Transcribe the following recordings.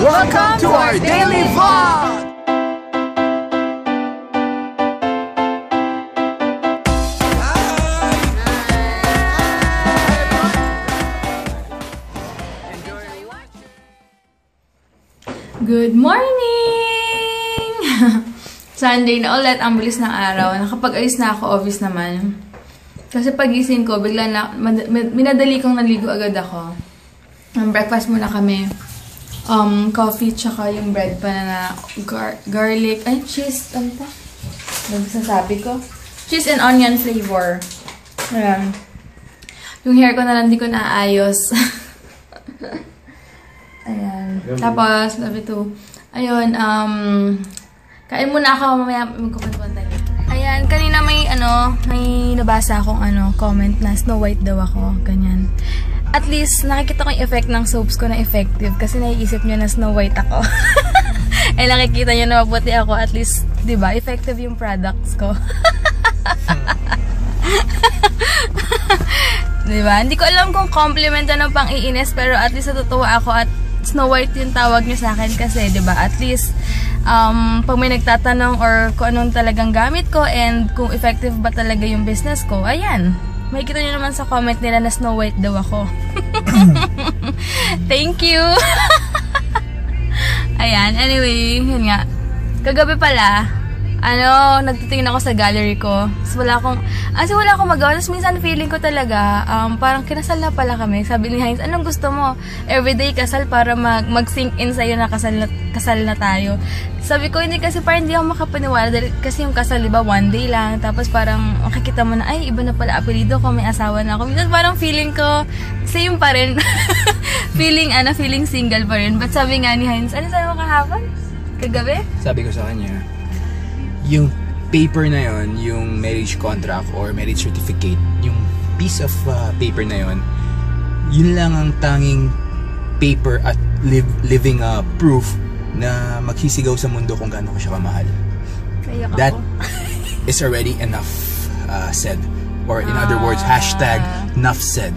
Welcome to our daily vlog! Good morning! Sunday na ulit, ang bilis ng araw. Nakapag-ayos na ako, obvious naman. Kasi pagising ko, bigla na, minadali kong naligo agad ako. Breakfast muna kami. Coffee, tsaka yung bread pa na garlic, ay, cheese, ano pa? Ano sasabi ko? Cheese and onion flavor. Ayan. Yung hair ko na lang, di ko naayos. Ayan. Tapos, love it too. Ayun, kain muna ako, mamaya magkukuntuan tayo. Ayan, kanina may nabasa akong comment na Snow White daw ako, ganyan. At least, nakikita ko yung effect ng soaps ko na effective kasi naiisip nyo na Snow White ako. Eh, nakikita nyo na mabuti ako, at least, diba, effective yung products ko. Diba? Hindi ko alam kung compliment ano pang iinis, pero at least natutuwa ako at Snow White yung tawag niyo sa akin kasi, diba? At least, pag may nagtatanong or kung anong talagang gamit ko and kung effective ba talaga yung business ko, ayan. Makikita nyo naman sa comment nila na Snow White daw ako. Thank you! Ayan, anyway, yun nga. Kagabi pala, nagtitingin ako sa gallery ko. Wala akong magawa. Tapos minsan feeling ko talaga, parang kinasal na pala kami. Sabi ni Heinz, anong gusto mo? Everyday kasal para mag-sink in sa'yo na kasal na tayo. Sabi ko, hindi kasi parang hindi ako makapaniwala. Dahil kasi yung kasal, diba, one day lang. Tapos parang makikita mo na, ay, iba na pala apelido ko, may asawa na ako. Minsan parang feeling ko, same pa rin. feeling single pa rin. But sabi nga ni Heinz, ano sabi mo kahapon? Kagabi? Sabi ko sa kanya, yung paper na yon, yung marriage contract or marriage certificate, yung piece of paper na yon, yun lang ang tanging paper at living proof na magsisigaw sa mundo kung gaano ko siya kamahal. That is already enough said. Or in other words, hashtag enough said.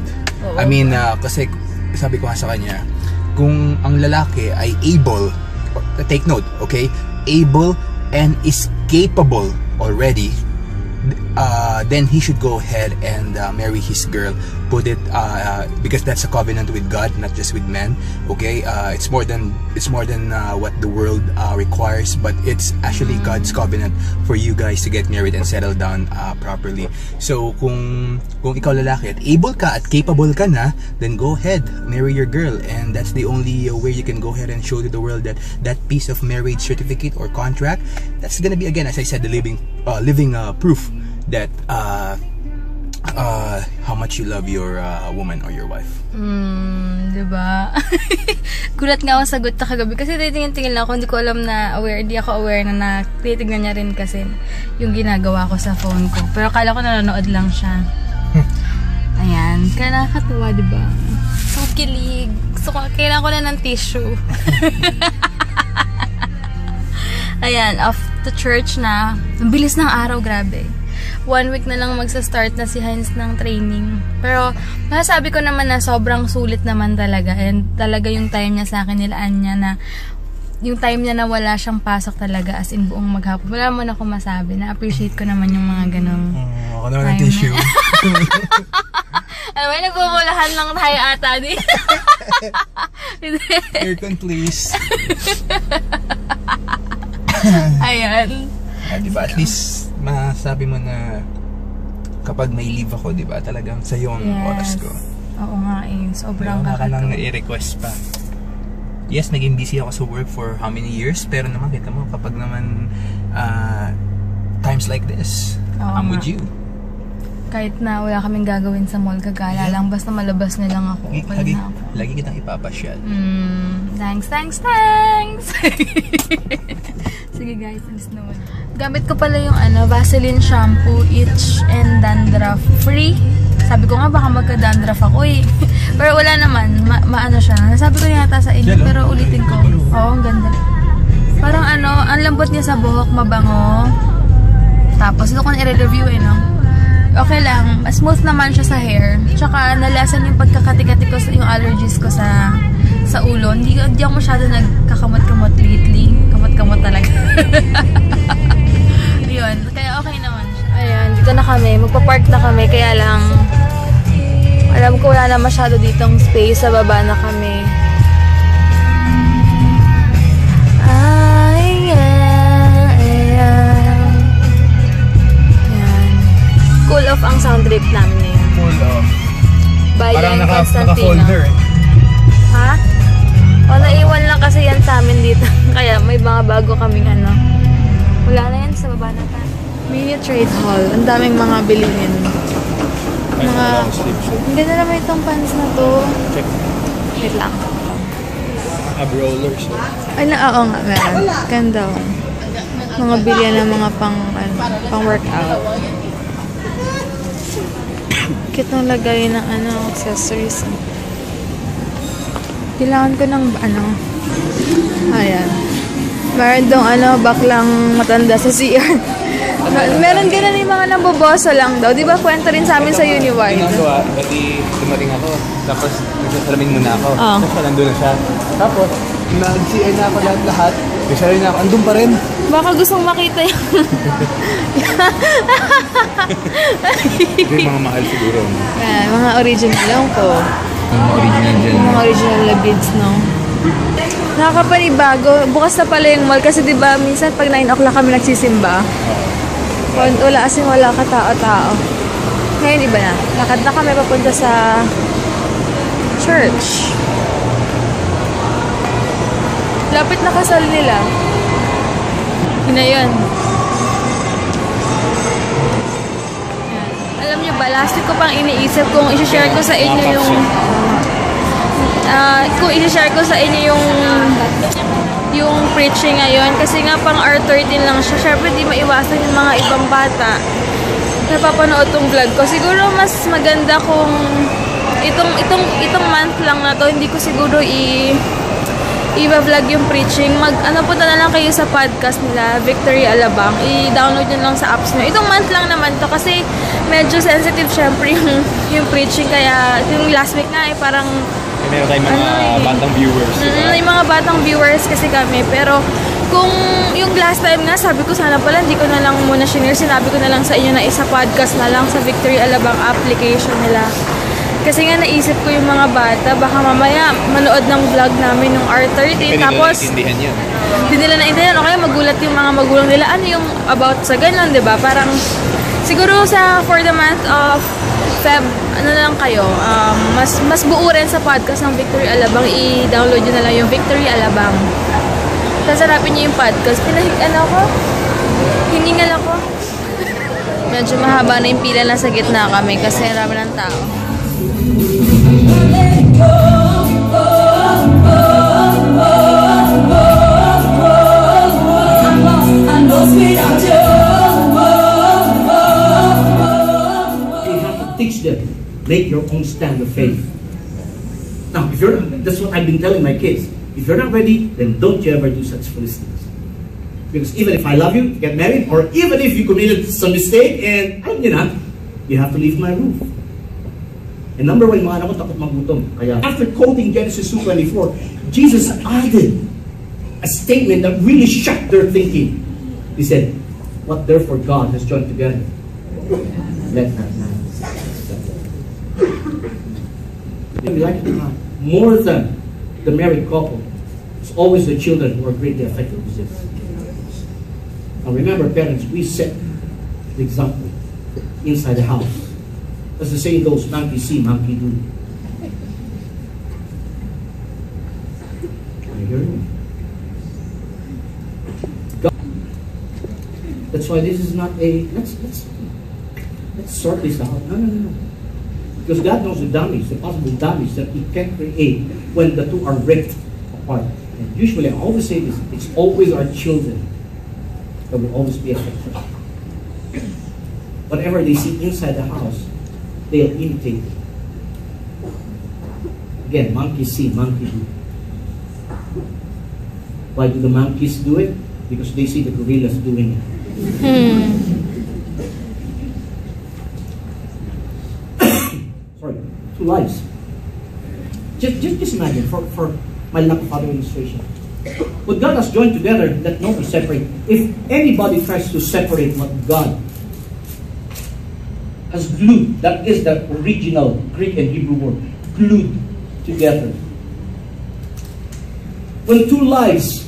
I mean, kasi sabi ko nga sa kanya, kung ang lalaki ay able, take note, okay? Able and is capable already, then he should go ahead and marry his girl. Put it because that's a covenant with God, not just with men. Okay, it's more than what the world requires, but it's actually God's covenant for you guys to get married and settle down properly. So kung ikaw lalaki at able ka at capable ka na, then go ahead, marry your girl, and that's the only way you can go ahead and show to the world that that piece of marriage certificate or contract, that's gonna be, again, as I said, the living proof that how much you love your woman or your wife. Diba? Gulat nga ako sagot na kagabi kasi titingin-tingin lang ako, hindi ko alam na hindi ako aware na titignan niya rin kasi yung ginagawa ko sa phone ko. Pero akala ko nanonood lang siya. Ayan, kaya nakakatuwa, diba? So kilig. So kailangan ko na ng tissue. Ayan, off to church na. Ang bilis ng araw, grabe. 1 week na lang magsa-start na si Heinz ng training. Pero, masasabi ko naman na sobrang sulit naman talaga. And talaga yung time niya sa akin, nilaan niya na yung time niya na wala siyang pasok talaga as in buong maghapon. Wala mo na akong masabi. Na-appreciate ko naman yung mga ganong ako naman ng tissue. Ano ba, nagbubulahan lang tayo ata di. Aircon please. Ayan. Diba, at least masabi mo na kapag may leave ako, diba, talagang sa'yo ang oras ko. Oo nga eh, sobrang kakatuwa. Ka lang na-i-request pa. Yes, naging busy ako sa work for how many years, pero naman, kita mo, kapag naman times like this, I'm with you. Kahit na wala kaming gagawin sa mall, kagala lang, basta malabas na lang ako. Lagi kitang ipapasyal. Thanks! Sige guys, alis naman. Gamit ko pala yung Vaseline shampoo, itch and dandruff free. Sabi ko nga baka magka-dandruff ako eh. Pero wala naman, maano siya. Sabi ko yata sa inyo, pero ulitin ko. Oo, ang ganda. Parang ang lambot niya sa buhok, mabango. Tapos ito ko na-review no. Okay lang, smooth naman siya sa hair. Tsaka nalasan yung pagkakati-kati ko sa yung allergies ko sa sa ulo. Hindi ako masyado nagkakamot-kamot lately. Kamot-kamot talaga. Yun, kaya okay naman siya. Ayan, dito na kami. Magpa-park na kami. Kaya lang, alam ko wala na masyado ditong space. Sa baba na kami. Cool off ang sound trip namin ngayon. Cool off. Bayan Parang Constantino. naka-folder eh. Ha? O, naiwan lang kasi yan sa amin dito. Kaya may mga bago kaming ano. Wala na yan sa baba na tayo. Mini trade hall. Ang daming mga bilihin. Mga... Ang ganda naman itong pants na to. Check. Wait lang. Ab rollers. Ay, oo nga. Meron. Ganda oh. Mga bilihan ng mga pang workout. Cute nung lagay ng accessories. Kailangan ko ng ayan. Meron dong baklang matanda sa CR. Meron ganun yung mga namboboso lang daw. Di ba kwento rin sa amin sa Uniwide? Ginagawa, pati dumating ako. Tapos nagsasalamin muna ako. Oh. Tapos nandun na siya. Tapos, nag-CR na ako lahat. Nagsasalamin na ako. Andun pa rin. Baka gustong makita yung... Ito yung mga mahal siguro. Ayan, mga original lang po. Mga original dyan. Mga original na beads, no? Nakakapanibago. Bukas na pala yung mall kasi diba minsan pag 9 o'clock kami nagsisimba. Wala kasing wala katao-tao. Ngayon iba na. Lakad na kami papunta sa church. Lapit na kasal nila. Yun na yun. Alam niyo ba, last week ko pang iniisip kung i-share ko sa inyo yung yung preaching ngayon kasi nga pang R13 lang siya. Syempre di maiwasan yung mga ibang bata napapanood tong vlog ko. Siguro mas maganda kung itong month lang na to, hindi ko siguro i-vlog yung preaching. Punta na lang kayo sa podcast nila, Victory Alabang. I-download nyo lang sa apps nyo. Itong month lang naman to kasi medyo sensitive syempre yung preaching. Kaya yung last week nga parang Meron tayong mga batang viewers. Yung mga batang viewers kasi kami. Pero kung yung last time nga, sabi ko sana pala, hindi ko na lang muna shinare. Sinabi ko na lang sa inyo na isa podcast na lang sa Victory Alabang application nila. Kasi nga naisip ko yung mga bata, baka mamaya manood ng vlog namin ng R13. Tapos, hindi nila naintindihan. O kaya magulat yung mga magulang nila. Ano yung about sa ganun, diba? Parang, siguro for the month of Feb, lang kayo, mas buo rin sa podcast ng Victory Alabang. I-download nyo na lang yung Victory Alabang. Tapos harapin nyo yung podcast. Hiningal ako. Medyo mahaba na yung pila na sa gitna kami kasi marami ng tao. Teach them, make your own stand of faith. Now, that's what I've been telling my kids. If you're not ready, then don't you ever do such foolish things. Because even if I love you, get married, or even if you committed some mistake and alam niyo na, you have to leave my roof. And number one, mga anak ko takot magutom. Kaya after quoting Genesis 2:24, Jesus added a statement that really shocked their thinking. He said, "What therefore God has joined together, let not man." We like it or not, more than the married couple, it's always the children who are greatly affected with this. Now remember, parents, we set the example inside the house. As the saying goes, monkey see, monkey do. Are you hearing me? That's why this is not a let's sort this out. No. Because God knows the damage, the possible damage that He can create when the two are ripped apart. And usually, I always say this: it's always our children that will always be affected. Whatever they see inside the house, they'll imitate it. Again, monkeys see, monkey do. Why do the monkeys do it? Because they see the gorillas doing it. Sorry, two lives. Just imagine, for my lack of other illustration. What God has joined together, let no one separate. If anybody tries to separate what God has glued, that is the original Greek and Hebrew word, glued together. When two lives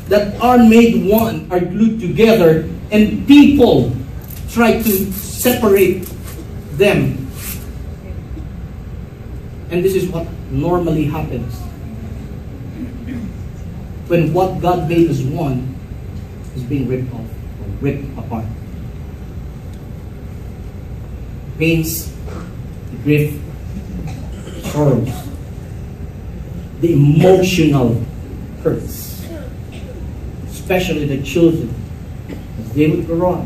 that are made one are glued together and people try to separate them, and this is what normally happens when what God made as one is being ripped off or ripped apart. Pains, the grief, the sorrows, the emotional hurts, especially the children, as they would grow up,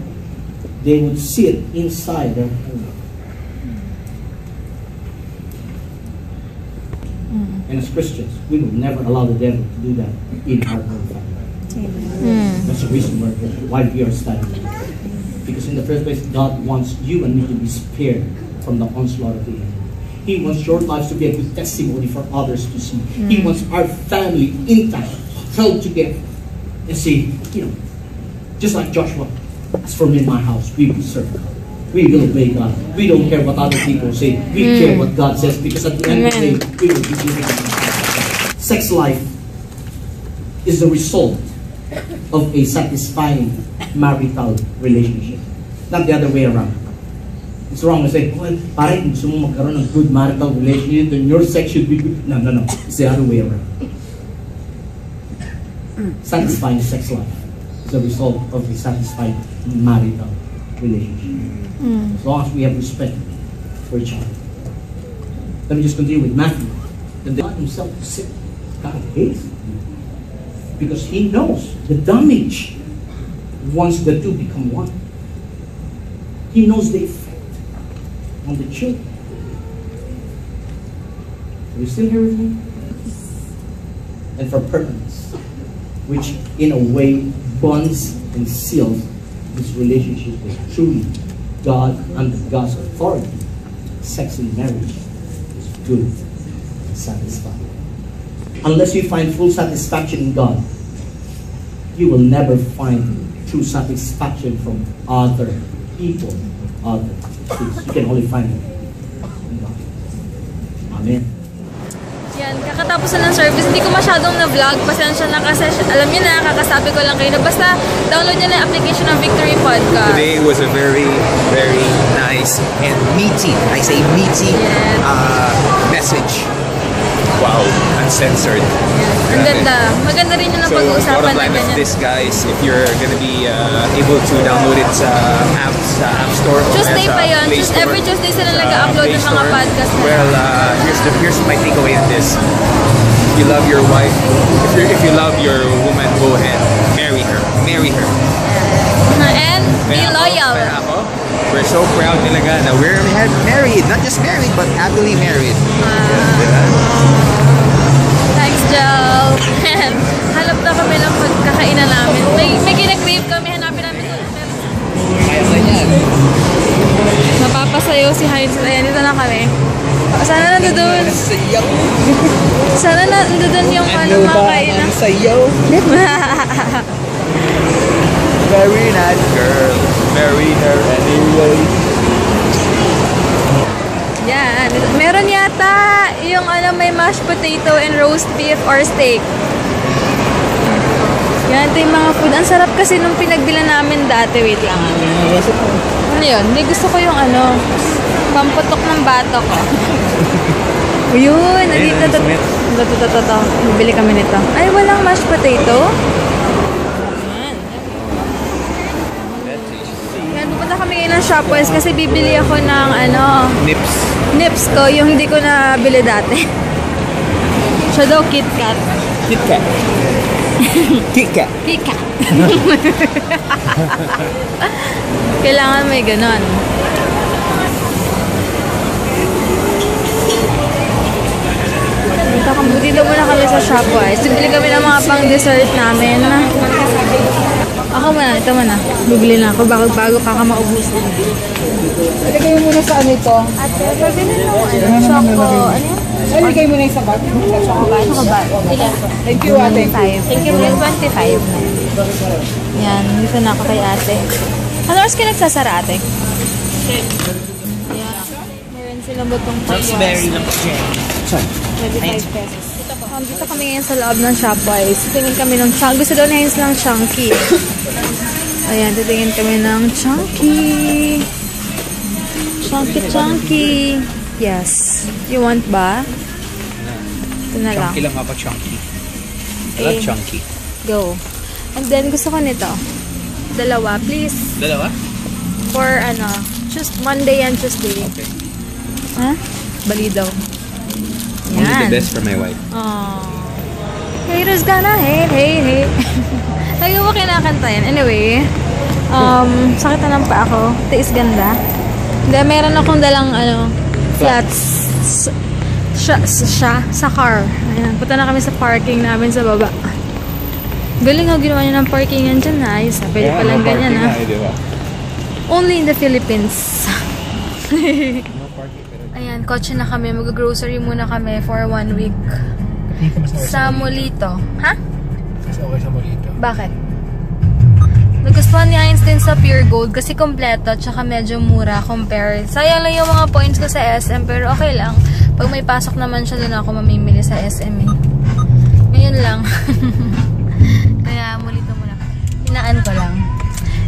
they would see it inside their home. And as Christians, we will never allow the devil to do that in our own family. That's the reason why we are studying. Because in the first place, God wants you and me to be spared from the onslaught of the enemy. He wants your lives to be a good testimony for others to see. He wants our family intact, held together. And see, just like Joshua, as for me and my house, we will serve God. We will obey God. We don't care what other people say. We care what God says, because at the end of the day, we will be giving God. Sex life is the result of a satisfying marital relationship. Not the other way around. It's wrong to say, well, parang gusto mo magkaroon ng good marital relationship, then your sex should be good. No. It's the other way around. Satisfying sex life is a result of a satisfying marital relationship. As long as we have respect for each other. Let me just continue with Matthew. Then God himself said, God hates you. Because he knows the damage once the two become one. He knows the effect on the children. Are you still here with me? And for permanence, which in a way bonds and seals this relationship with truly God under God's authority. Sex in marriage is good and satisfying. Unless you find full satisfaction in God, you will never find true satisfaction from other people, other things. You can only find it in God. Amen. Yan, kakatapos na ng service, hindi ko masyadong na-vlog. Pasensya na kasi, alam niyo na, kakasabi ko lang kayo na basta download niyo na yung application ng Victory Podcast. Today was a very, very nice and meaty, I say meaty, message. Wow, uncensored. Yes, ang ganda. Maganda rin yung pag-uusapan bottom line of this, guys, if you're gonna be able to download it sa App Store or Tuesday pa yun. Play Store, Every Tuesday sila nag-upload ng mga podcast na. Well, here's my takeaway on this. If you love your wife, if you love your woman, go ahead, marry her. And be loyal. Kaya ako, we're so proud talaga na we're married, not just married, but happily married. Thanks, Joe. Halap na kami ng pagkakainan namin. May ginag-crave kami, hanapin namin ito. Kaya na yan. Mapapasayo si Heinz. Ayan, dito na kami. Sana nandoon. Sana nandoon yung makainan. Sayaw? Very nice girl. Marry her anyway. Yan. Meron yata yung may mashed potato and roast beef or steak. Yan, ito yung mga food. Ang sarap kasi nung pinagbilan namin dati. Wait lang. Ano yun? Hindi, gusto ko yung pamputok ng bato ko. Yun, nandito. Ito. Bibili kami nito. Ay, walang mashed potato? Yan, pupunta kami ngayon ng Shopwise kasi bibili ako ng nips ko, yung hindi ko nabili dati. Siya daw KitKat. KitKat. Kailangan may ganon. Dito muna kami sa Shopwise. Bibili kami ng mga pang-dessert namin. Ako muna, ito muna. Bibili na ako bago maubos. Ilagay mo muna sa ito? Ate, pabili ng choco. Ano yun? Naligay mo na yung sabat. Thank you, ate. 25. Thank you, 25. Yan, dito na ako kay ate. Ano oras kayo nagsasara, ate? Yeah. Meron silang butong Raspberry lang po siya. 25 pesos. Dito kami ngayon sa loob ng Shopwise. Titingin kami ng chunky. Gusto daw na ng chunky. Ayan, titingin kami ng chunky. Chunky. Yes. You want ba? Ito na lang. Chunky lang ako, chunky. I Okay. love chunky. Go. And then, gusto ko nito. Dalawa, please. Dalawa? For, Monday and Tuesday. Okay. Ha? Bali daw. Only Yan. the best for my wife. Aww. Haters gonna hate. Lagi mo kinakanta yan. Anyway, sakit na lang pa ako. Tiis ganda. Hindi, meron akong dalang, flats. Sa car. Ayan, punta na kami sa parking namin sa baba. Galing nga ginawa niya ng parkingan dyan na. Ayos na, pwede palang ganyan ha. Only in the Philippines. Ayan, kotse na kami. Mag-grocery muna kami for 1 week. Sa Molito. Ha? Mas okay sa Molito. Bakit? Nagustuhan ni Einstein sa Pure Gold kasi kompleto at saka medyo mura compare. Sayang lang yung mga points ko sa SM pero okay lang. Pag may pasok naman siya, doon ako mamimili sa SM eh. Ngayon lang. Kaya Molito muna. Hinaan ko lang.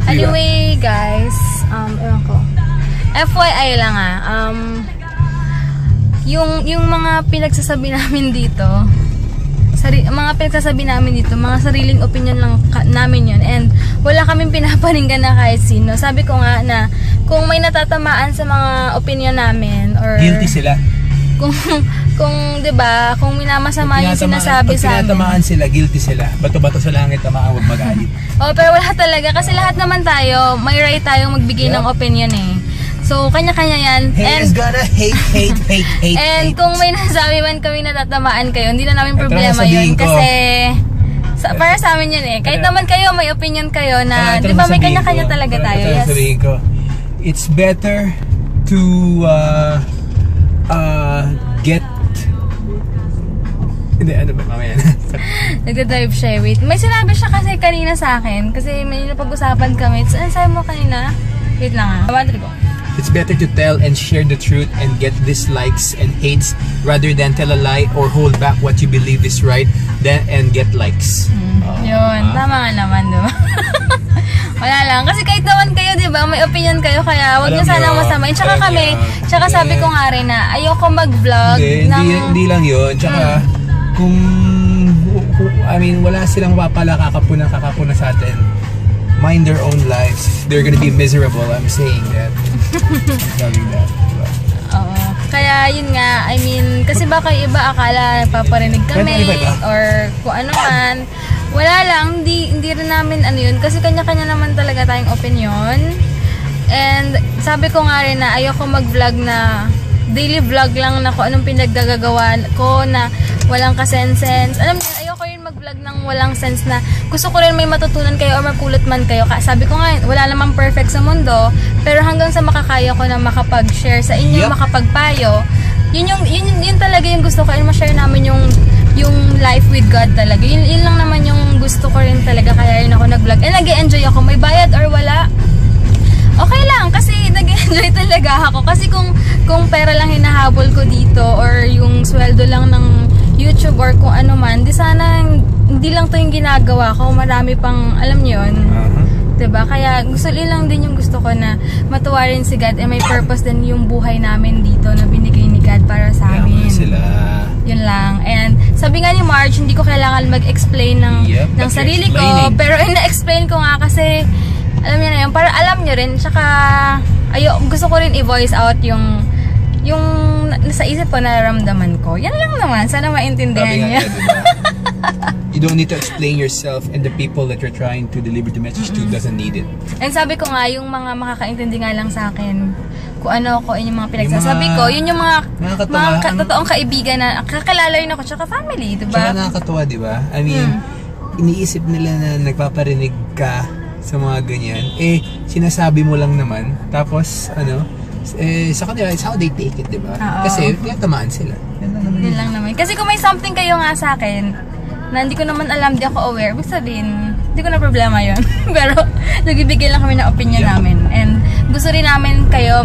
Anyway guys, ewan ko. FYI lang yung mga pinagsasabi namin dito, mga sariling opinion lang namin yun. And wala kaming pinaparinggan na kahit sino. Sabi ko nga na kung may natatamaan sa mga opinion namin or Guilty sila. kung 'di ba, kung minamasama yung sinasabi sa amin. Tinatamaan sila, guilty sila. Bato-bato sa langit, tamaan, huwag magalit. Oh, pero wala talaga kasi lahat naman tayo, may right tayong magbigay ng opinion eh. So, kanya-kanya yan. Haters gonna hate. And kung may nasabi man kami natatamaan kayo, hindi na namin Ito problema na yun. sabihin ko. Kasi, para sa amin yun eh. Kahit naman kayo, may opinion kayo na, di ba may kanya-kanya talaga tayo. Yes. Sabihin ko, it's better to get... Hindi, ano ba? Mamaya na. Nagdadrive siya. Wait. May sinabi siya kasi kanina sa akin. Kasi may napag-usapan kami. So, ano sabi mo kanina? Wait lang Bandri ko. It's better to tell and share the truth and get dislikes and hates rather than tell a lie or hold back what you believe is right and get likes. Yun. Tama nga naman, diba? Wala lang. Kasi kahit naman kayo, diba, may opinion kayo, kaya huwag nyo sanang masamain. Tsaka kami, tsaka sabi ko nga rin na ayoko mag-vlog ng... Hindi lang yun. Tsaka, wala silang wapala kakapuna sa atin. Mind their own lives. They're gonna be miserable. I'm saying that. I'm telling that. Diba? Oo. Kaya yun nga, kasi baka iba akala paparinig kami or kung ano man. Wala lang, hindi rin namin yun. Kasi kanya-kanya naman talaga tayong opinion. And sabi ko nga rin na ayoko mag-vlog na daily vlog lang na kung anong pinagdagagawa ko na walang kasense. Alam niyo, ayoko rin mag-vlog ng walang sense na gusto ko rin may matutunan kayo o mapulot man kayo. Sabi ko nga, wala namang perfect sa mundo, pero hanggang sa makakaya ko na makapag-share sa inyo, makapagpayo, yun talaga yung gusto ko. Yung ma-share namin yung life with God talaga. Yun lang naman yung gusto ko rin talaga, kaya rin ako nag-vlog. And nag-enjoy ako, may bayad or wala. Okay lang, kasi nag-enjoy talaga ako. Kasi kung pera lang hinahabol ko dito or yung sweldo lang ng YouTube or kung ano man, di sana hindi lang to yung ginagawa ko. Marami pang, alam nyo yun. Diba? Kaya lang din yung gusto ko na matuwa rin si God and may purpose din yung buhay namin dito na binigay ni God para sa amin. Sila. Yun lang. And sabi nga ni Marge, hindi ko kailangan mag-explain ng sarili ko. Pero ina-explain ko nga kasi alam niyo na yun, para alam niyo rin, tsaka gusto ko rin i-voice out yung nasa isip ko, nararamdaman ko. Yan lang naman, sana maintindihan niya. You don't need to explain yourself, and the people that you're trying to deliver the message to doesn't need it. And sabi ko nga, yung mga makakaintindi nga lang sa akin, kung ano ko, yung mga pinagsasabi ko, yun yung mga totoong kaibigan na kakilala rin ako, tsaka family, diba? Tsaka nakakatawa, diba? Iniisip nila na nagpaparinig ka sa mga ganyan, sinasabi mo lang naman, tapos sa kanila, it's how they take it, diba? Kasi tinatamaan sila. Yun lang naman. Kasi kung may something kayo nga sa akin, na hindi ko naman alam, di ako aware, ibig sabihin, hindi ko na problema yun. Pero, nagbibigay lang kami ng opinion namin. And gusto rin namin kayo,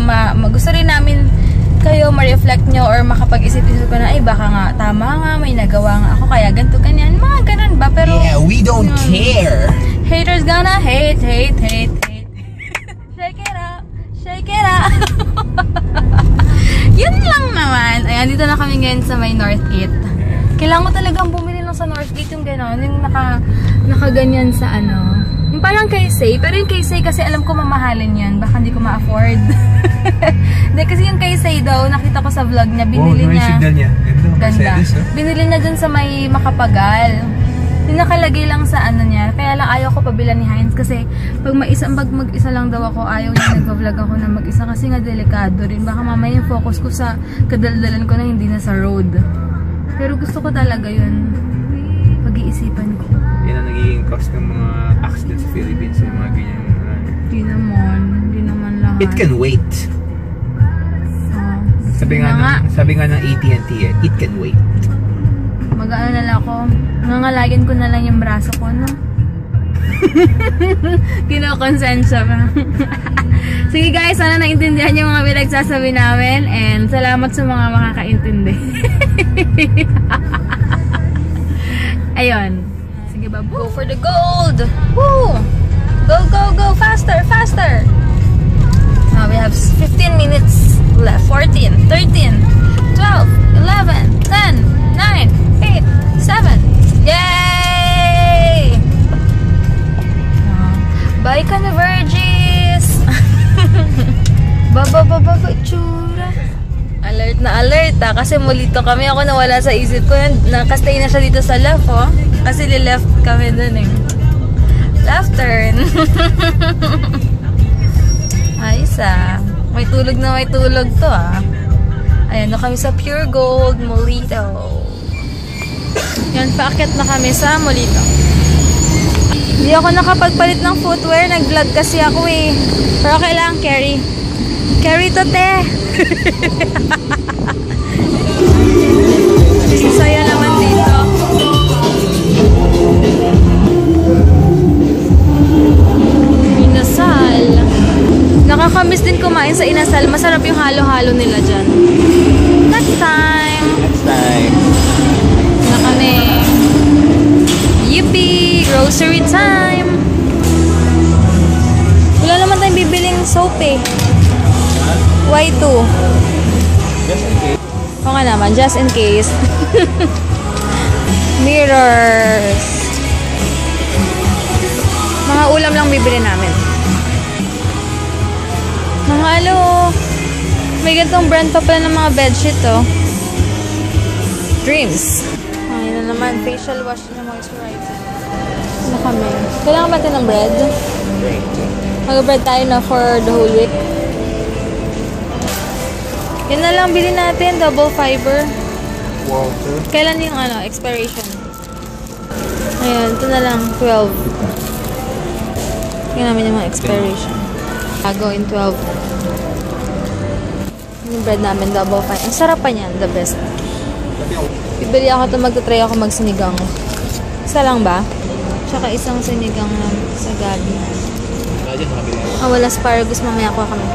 ma-reflect nyo or makapag-isip-isip ko na, ay baka nga, tama nga, may nagawa nga ako, kaya ganito, ganyan, mga ganun ba? Pero, yeah, we don't care. Haters gonna hate. Shake it up, shake it up. Yun lang naman. Ayan, dito na kami ngayon sa may Northgate. Kailangan ko talagang bumili lang sa Northgate yung gano'n, yung nakaganyan sa ano. Yung parang Kaysay, pero yung Kaysay kasi alam ko mamahalin yan, baka hindi ko ma-afford. Hindi, kasi yung Kaysay daw, nakita ko sa vlog niya, binili niya. Yung signal niya. Ganda. Binili niya dun sa may Makapagal. Yung nakalagay lang sa ano niya, kaya lang ayaw ko pabilan ni Heinz kasi pag mag-isa lang daw ako, ayaw niya nag-vlog ako na mag-isa kasi nga delikado rin. Baka mamaya yung focus ko sa kadaldalan ko na hindi na sa road. Pero gusto ko talaga yun. Pag-iisipan ko. Yan ang nagiging cause ng mga accidents sa Philippines. Yung mga ganyan. Hindi naman lahat. It can wait. Sabi nga ng AT&T it can wait. Mag-ano na lang ako. Nangalagin ko na lang yung braso ko, no? Kinokonsensya pa. Sige guys, sana naintindihan yung mga pinagsasabi namin and salamat sa mga makakaintindi. Ayun. Sige ba? Go for the gold! Woo! Go! Faster! We have 15 minutes left. 14, 13, 12, 11, 10, 9, 8, 7. Yay! Bye ka na, Virgis! Baba, tsura. Alert na alert kasi mulito kami. Ako nawala sa isip ko. Nakastay na siya dito sa left, oh. Kasi li-left kami dun, eh. Left turn. Ayos, ah. May tulog to, ah. Ayan, na kami sa Pure Gold Molito. Yan, paakyat na kami sa Molito. Hindi ako nakapagpalit ng footwear. Nag-vlog kasi ako, eh. Pero kailangan carry. Carry to, te. Saya naman dito. Inasal. Nakakamiss din kumain sa Inasal. Masarap yung halo-halo nila dyan. Next time. Na kami. Yippee! Grocery time. Wala naman tayong bibiling soap, eh. Y2. Just in case. Oo nga naman, just in case. Mirrors. Mga ulam lang bibili namin. Mahalo. May ganitong brand pa pala ng mga bedsheet, oh. Dreams. Ayun na naman, facial wash na moisturizer. Ano kami? Kailangan ba natin ng bread? Mag-bread tayo na for the whole week. Yan na lang, bilhin natin. Double fiber. Water. Kailan yung expiration? Ayan, ito na lang. 12. Tingnan namin yung mga expiration. Bago in 12. Yung bread namin, double fiber. Ang sarap pa niyan, the best. Bibili ako ito, magta-try ako magsinigang. Isa lang ba? Tsaka isang sinigang sa gabi. Wala asparagus, mamaya ko kami.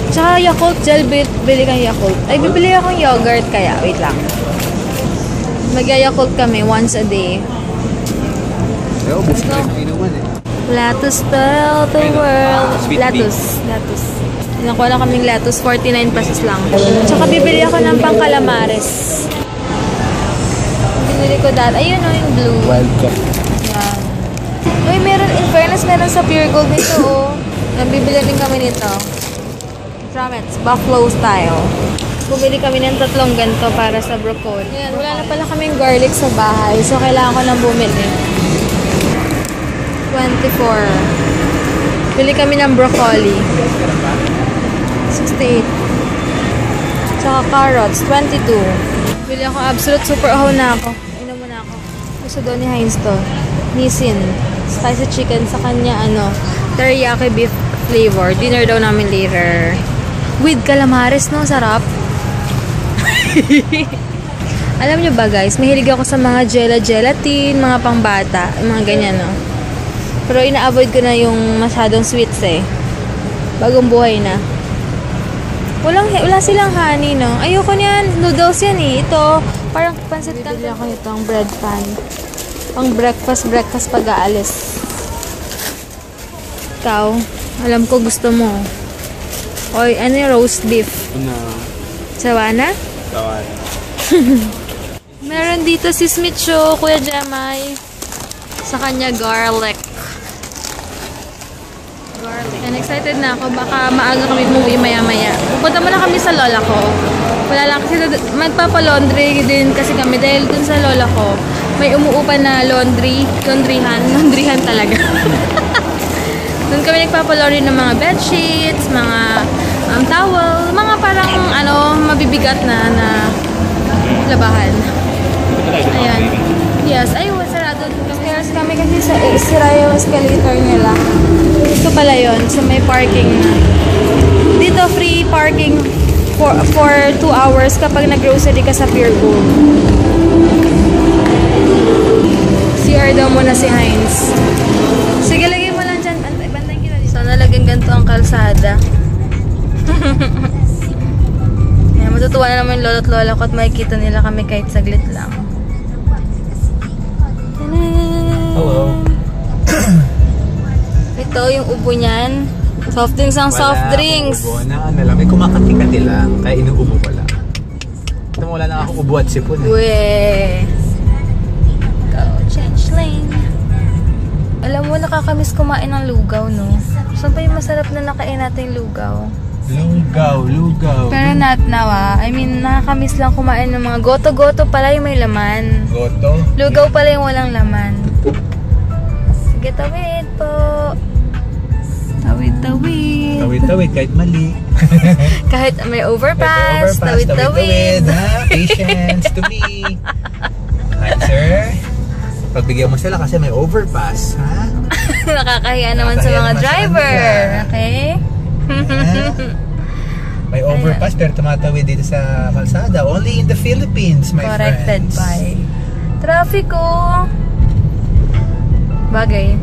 Tsaka Yakult gel, bili kang Yakult. Ay, bibili akong yogurt kaya. Wait lang. Mag-Yakult kami once a day. Lettuce tell the world. Lettuce. Nakuha lang kaming lettuce, 49 pesos lang. Tsaka bibili ako ng pang calamares. Binili ko ayun o, yung blue. Wild cup. Yan. Uy, meron, in fairness, meron sa Pure Gold nito, oh. Bibili din kami nito. Tromets, buffalo style. Bumili kami ng 3 ganito para sa broccoli. Ayan, wala na pala kaming garlic sa bahay. So, kailangan ko nang bumili. 24. Bili kami ng broccoli. 68. Tsaka carrots, 22. Bili ako absolute super ahow na ako. Inom muna ako. Gusto doon ni Heinz to. Nissin. Spicy chicken sa kanya, teriyaki beef flavor. Dinner daw namin later. With calamares, no? Sarap. Alam nyo ba guys, mahilig ako sa mga gelatin, mga pangbata, mga ganyan, no? Pero ina-avoid ko na yung masyadong sweets eh. Bagong buhay na. Wala silang honey, no? Ayoko niyan, noodles yan eh. Ito, parang pansit ka. Bibili ako itong bread pan. Pang breakfast pag-aalis. Ikaw, alam ko gusto mo. Oy, ano yung roast beef? No. Sawa na? Sawa. Meron dito si Smitcho, Kuya Jamay. Sa kanya, garlic. And excited na ako. Baka maaga kami umuwi maya-maya. Pupunta muna kami sa lola ko. Wala lang kasi magpapalaundry din kasi kami. Dahil dun sa lola ko, may umuupan na laundryhan talaga. Dun kami nagpapalaundry ng mga bedsheets, mga towel, mga parang mabibigat na labahan. Ayan. Yes. Ay, sarado din kami. Kami kasi sa sira yung escalator nila. Ito pala yun. So, may parking na. Dito, free parking for 2 hours kapag nag-grocery ka sa Pier Gold. CR daw muna si Heinz. Sige, lagay mo lang dyan. Bantayin kita dito. So, nalagyan ganito ang kalsada. Ayan, matutuwa na naman yung lolo't lola ko at makikita nila kami kahit saglit lang. Hello. Ito yung ubo niyan. Soft drinks ang soft drinks. Ubo na lang. May kumakati-kati lang. Kaya inuubo ko lang. Ito mo, wala na akong ubo at sipon. Weh. Go, change lane. Alam mo, nakakamiss kumain ng lugaw, no? Saan pa yung masarap na nakain natin lugaw? Lugaw. Pero not now, I mean, nakakamiss lang kumain ng mga goto-goto pala yung may laman. Goto? Lugaw pala yung walang laman. Sige, tawid po. Tawid. Tawid, kahit mali. Kahit may overpass, tawid. Ha? Patience to me. Answer. Pagbigyan mo sila kasi may overpass, ha? Nakakahiya naman sa mga driver. Okay? May overpass pero tumatawid dito sa kalsada. Only in the Philippines, my Corrected friends. by traffic ko. Bagay.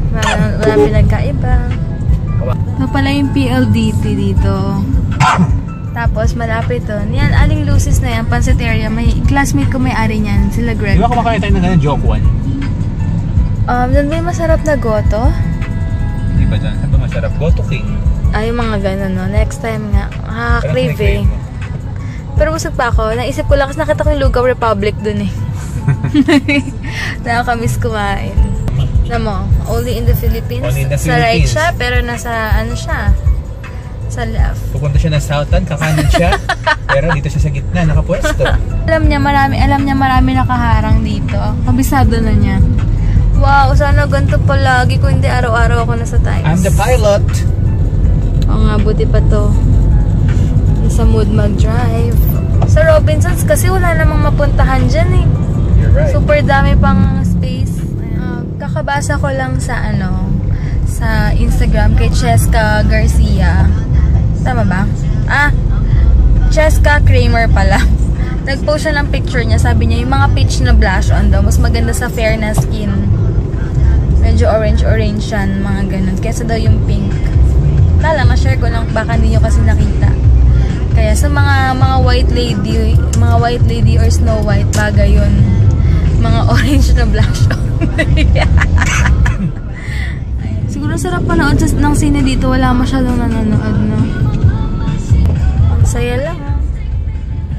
Wala pinagkaiba. Ito pala yung PLDT dito. Tapos malapit doon. Yan, Aling Lucis na yan. Pansiteria. May classmate ko may-ari niyan. Sila Greg. Di ba kumakain tayo ng ganun, Joke One? Doon may masarap na goto. Di ba dyan? Saan ba masarap? Goto King. Ay, yung mga ganun, no? Next time nga. Crave eh. Pero busog pa ako. Naisip ko lang kasi nakita ko yung Lugaw Republic dun eh. Nakakamiss kumain. Alam mo, only in the Philippines. Only in the Sa right Philippines. siya, pero nasa ano siya? Sa left. Pupunta siya ng Southern, kakanan siya. Pero dito siya sa gitna, nakapwesto. Alam niya marami nakaharang dito. Kabisado na niya. Wow, sana ganito palagi kung hindi araw-araw ako nasa Times. I'm the pilot. Oo nga, buti pa to. Sa mood mag-drive. Sa Robinsons kasi wala namang mapuntahan dyan eh. You're right. Super dami pang space. Kakabasa ko lang sa sa Instagram kay Cheska Garcia. Tama ba? Cheska Kramer pala. Nag-post siya ng picture niya. Sabi niya, yung mga peach na blush on daw, mas maganda sa fair na skin. Medyo orange yan, mga ganun. Kesa daw yung pink. Kala, ma-share ko lang, baka hindi nyo kasi nakita. Kaya sa mga white lady or Snow White, bagay yun. Mga orange na blush on. Siguro sarap panood ng sine dito. Wala masyadong nanonood, no? Ang saya lang.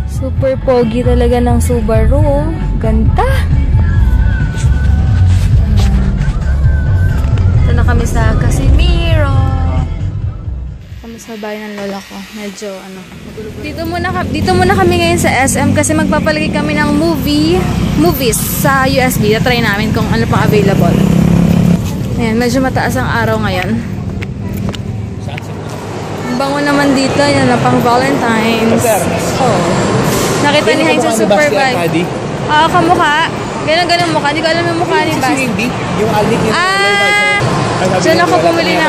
Super pogi talaga ng Subaru. Ganda. Ito na kami sa Casimiro. Kami sa bahay ng lola ko. Medyo Dito muna kami ngayon sa SM kasi magpapalagay kami ng movies sa USB. Na-try namin kung ano pang available. Ayan, medyo mataas ang araw ngayon. Ang bango naman dito. Yan na pang Valentine's. Oh. Nakita ni Heinz sa Superbike. Kamukha. Ganun mukha. Hindi ko alam yung mukha ni Bas. Yung alik niya. Diyan ako bumili ng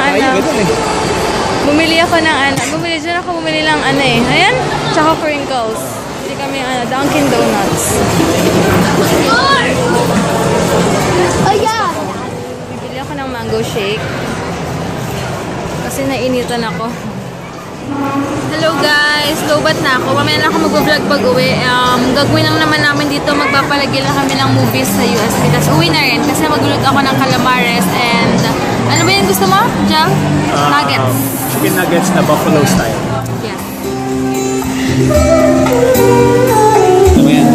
Diyan ako bumili ng Ayan. Tsaka crinkles. Hindi kami Dunkin Donuts. Oh yeah! Bibili ako ng mango shake. Kasi nainitan ako. Hello guys! Lobat na ako. Mamaya lang ako mag-vlog pag uwi. Gagawin lang naman namin dito. Magpapalagay lang kami ng movies sa USB. Tapos uwi na rin. Kasi magluluto ako ng calamares. And ano ba yung gusto mo, Jam? Nuggets. Chicken nuggets na buffalo style. Yeah. Ano yan?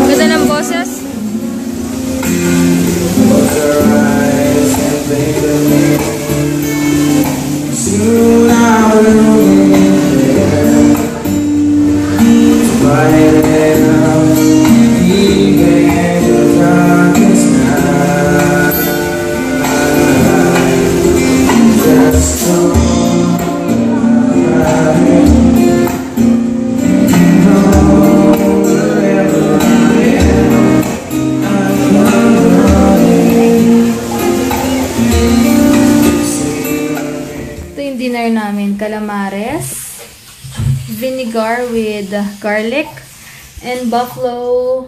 Ganda ng boses. Dinner namin, calamares, vinegar with garlic, and buffalo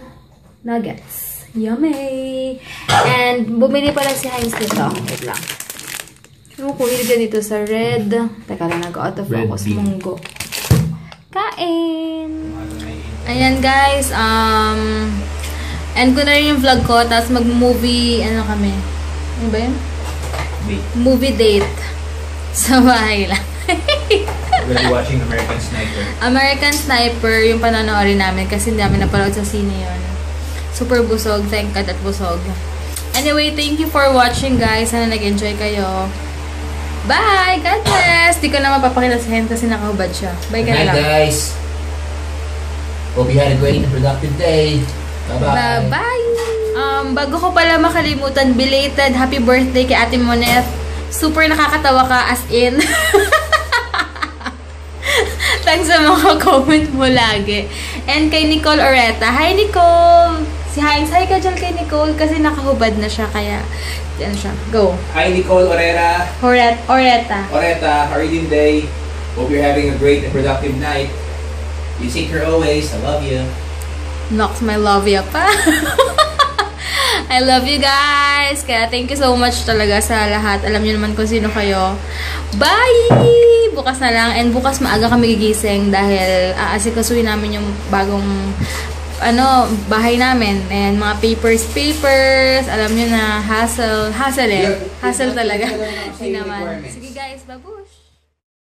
nuggets. Yummy! And bumili pala si Heinz dito. Wait lang. Ano ko ilagay dito sa red? Teka lang, nag-out of focus. Munggo. Kain! Ayan guys, end ko na rin yung vlog ko, tapos mag-movie, ano kami? Ano ba yun? Movie date. Sa bahay lang. We'll be watching American Sniper. American Sniper, yung panonoorin namin kasi hindi namin napanood sa sine yun. Super busog. Thank God at busog. Anyway, thank you for watching guys. Sana nag-enjoy kayo. Bye! God bless! Di ko na mapapakita sa Hen kasi nakahubad siya. Bye ka na lang. Good night guys. Hope you had a great and productive day. Bye-bye. Bye-bye! Bago ko pala makalimutan, belated happy birthday kay Ate Moneth. Super nakakatawa ka, as in. Thanks sa mga comment mo lagi. And kay Nicole Oreta. Hi, Nicole! Si Heinz, hi ka dyan kay Nicole kasi nakahubad na siya, kaya yan siya. Go. Hi Nicole Oreta. Oreta. Oreta, how are you doing today? Hope you're having a great and productive night. You take care always. I love you. Knocks my love ya pa. I love you guys. Kaya thank you so much talaga sa lahat. Alam niyo naman kung sino kayo. Bye! Bukas na lang. And bukas maaga kami gigising dahil aasikasuhin namin yung bagong bahay namin. And mga papers. Alam niyo na, hassle eh. Hassle talaga. Hindi naman. Sige guys, babu!